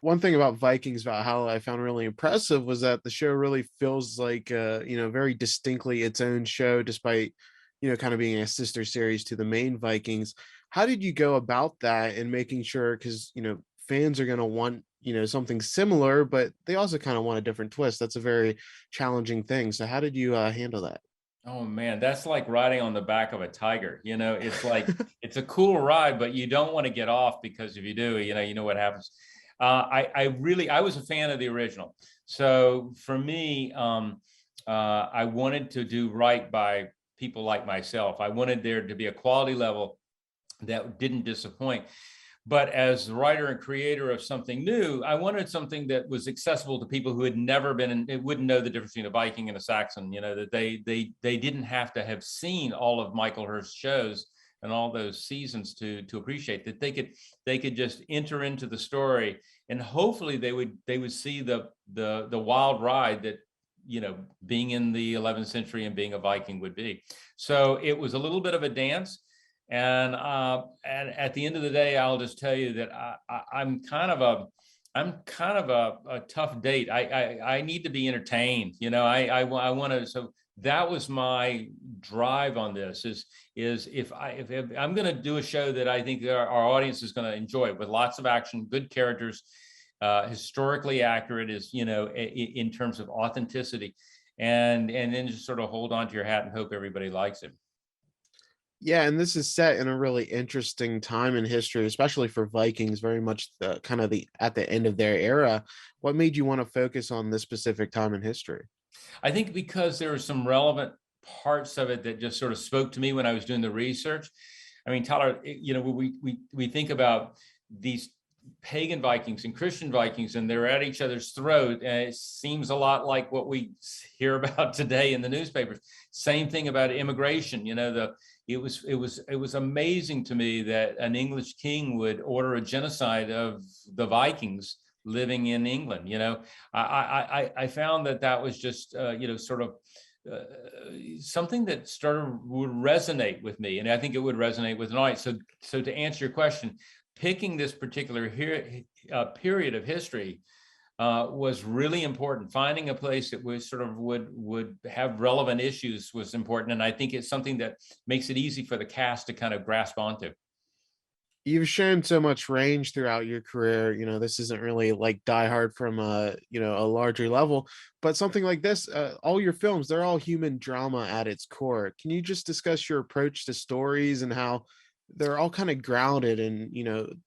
one thing about Vikings Valhalla I found really impressive was that the show really feels like very distinctly its own show, despite kind of being a sister series to the main Vikings. How did you go about that and making sure, because fans are going to want something similar, but they also kind of want a different twist? That's a very challenging thing. So how did you handle that? Oh man, that's like riding on the back of a tiger. It's like it's a cool ride, but you don't want to get off, because if you do, you know what happens. I was a fan of the original, so for me, I wanted to do right by people like myself. I wanted there to be a quality level that didn't disappoint. But as the writer and creator of something new, I wanted something that was accessible to people who had never been and it wouldn't know the difference between a Viking and a Saxon. That they didn't have to have seen all of Michael Hirst's shows and all those seasons to appreciate that. They could just enter into the story, and hopefully they would see the wild ride that being in the 11th century and being a Viking would be. So it was a little bit of a dance. And at the end of the day, I'll just tell you that I'm kind of a tough date. I need to be entertained. I want to. So that was my drive on this. Is if I'm going to do a show that I think our audience is going to enjoy, with lots of action, good characters, historically accurate, in terms of authenticity, and then just sort of hold on to your hat and hope everybody likes it. Yeah, and this is set in a really interesting time in history, especially for Vikings, very much the kind of the at the end of their era. What made you want to focus on this specific time in history? I think because there are some relevant parts of it that just sort of spoke to me when I was doing the research. I mean, Tyler, we think about these pagan Vikings and Christian Vikings, and they're at each other's throat, and it seems a lot like what we hear about today in the newspapers. Same thing about immigration. It was amazing to me that an English king would order a genocide of the Vikings living in England. I found that was just sort of something that would resonate with me, and I think it would resonate with an audience. So to answer your question, picking this particular period of history was really important. Finding a place that was sort of would have relevant issues was important, and I think it's something that makes it easy for the cast to kind of grasp onto. You've shown so much range throughout your career. This isn't really like Die Hard from a larger level, but something like this, all your films, they're all human drama at its core. Can you just discuss your approach to stories and how they're all kind of grounded in,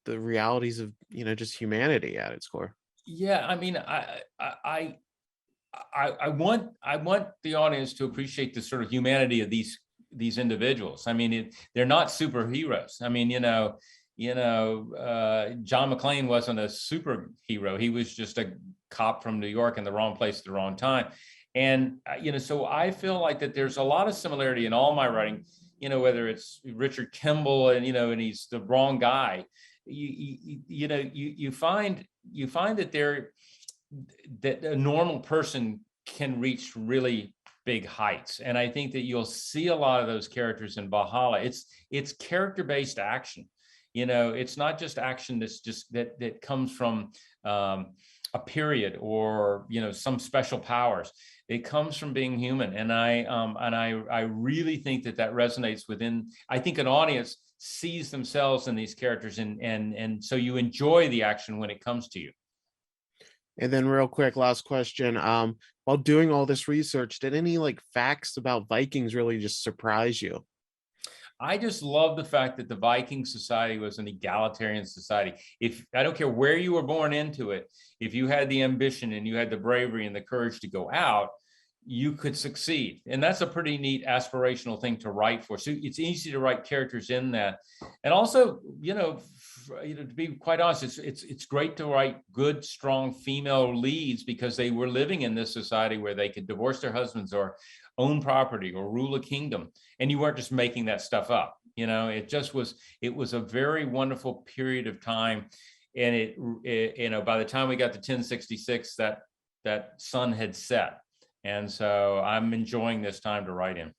the realities of, just humanity at its core? Yeah, I mean, I want the audience to appreciate the sort of humanity of these individuals. I mean, they're not superheroes. I mean, John McClane wasn't a superhero. He was just a cop from New York in the wrong place at the wrong time. And, so I feel like that there's a lot of similarity in all my writing, whether it's Richard Kimball and he's the wrong guy. You find that that a normal person can reach really big heights. And I think that you'll see a lot of those characters in Valhalla. It's character-based action. It's not just action that's just that comes from a period or some special powers. It comes from being human, and I really think that resonates within. I think an audience sees themselves in these characters, and so you enjoy the action when it comes to you. And then real quick, last question. While doing all this research, did any like facts about Vikings really just surprise you? I just love the fact that the Viking society was an egalitarian society. If I don't care where you were born into it, if you had the ambition and you had the bravery and the courage to go out, you could succeed. And that's a pretty neat aspirational thing to write for. So it's easy to write characters in that. And also, to be quite honest, it's great to write good, strong female leads, because they were living in this society where they could divorce their husbands or own property or rule a kingdom. And you weren't just making that stuff up. It was a very wonderful period of time. And by the time we got to 1066, that sun had set. And so I'm enjoying this time to write in.